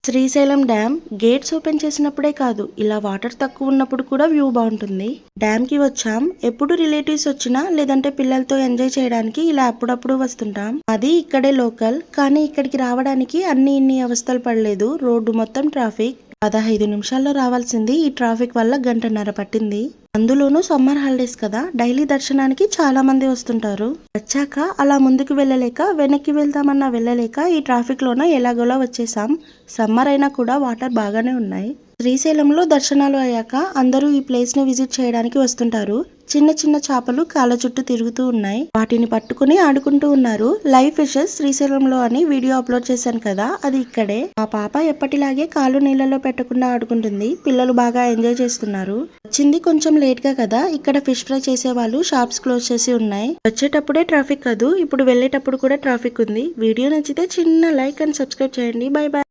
Srisailam dam gates open చేసినప్పుడే కాదు, ఇలా వాటర్ తక్కువ ఉన్నప్పుడు కూడా వ్యూ బాగుంటుంది. డ్యామ్ కి వచ్చాం. ఎప్పుడు రిలేటివ్స్ వచ్చినా లేదంటే పిల్లలతో ఎంజాయ్ చేయడానికి ఇలా అప్పుడప్పుడు వస్తుంటాం. అది ఇక్కడే లోకల్, కానీ ఇక్కడికి రావడానికి ఇన్ని అవస్థలు పడలేదు. రోడ్డు మొత్తం ట్రాఫిక్. 15 నిమిషాల్లో రావాల్సింది ఈ ట్రాఫిక్ వల్ల గంటన్నర పట్టింది. అందులోనూ సమ్మర్ హాలిడేస్ కదా, డైలీ దర్శనానికి చాలా మంది వస్తుంటారు. వచ్చాక అలా ముందుకు వెళ్ళలేక, వెనక్కి వెళ్దామన్నా వెళ్ళలేక ఈ ట్రాఫిక్ లోన ఎలాగోలా వచ్చేసాం. సమ్మర్ అయినా కూడా వాటర్ బాగానే ఉన్నాయి. శ్రీశైలంలో దర్శనాలు అయ్యాక అందరూ ఈ ప్లేస్ ని విజిట్ చేయడానికి వస్తుంటారు. చిన్న చిన్న చేపలు కాళ్ళ చుట్టూ తిరుగుతూ ఉన్నాయి. వాటిని పట్టుకుని ఆడుకుంటూ ఉన్నారు. లైవ్ ఫిషెస్ శ్రీశైలంలో అని వీడియో అప్లోడ్ చేశాను కదా, అది ఇక్కడే. ఆ పాప ఎప్పటిలాగే కాళ్ళు నీళ్ళలో పెట్టకుండా ఆడుకుంటుంది. పిల్లలు బాగా ఎంజాయ్ చేస్తున్నారు. వచ్చింది కొంచెం లేట్ గా కదా, ఇక్కడ ఫిష్ ఫ్రై చేసే వాళ్ళు షాప్స్ క్లోజ్ చేసి ఉన్నాయి. వచ్చేటప్పుడే ట్రాఫిక్ కాదు, ఇప్పుడు వెళ్ళేటప్పుడు కూడా ట్రాఫిక్ ఉంది. వీడియో నచ్చితే చిన్న లైక్ అండ్ సబ్స్క్రైబ్ చేయండి. By by.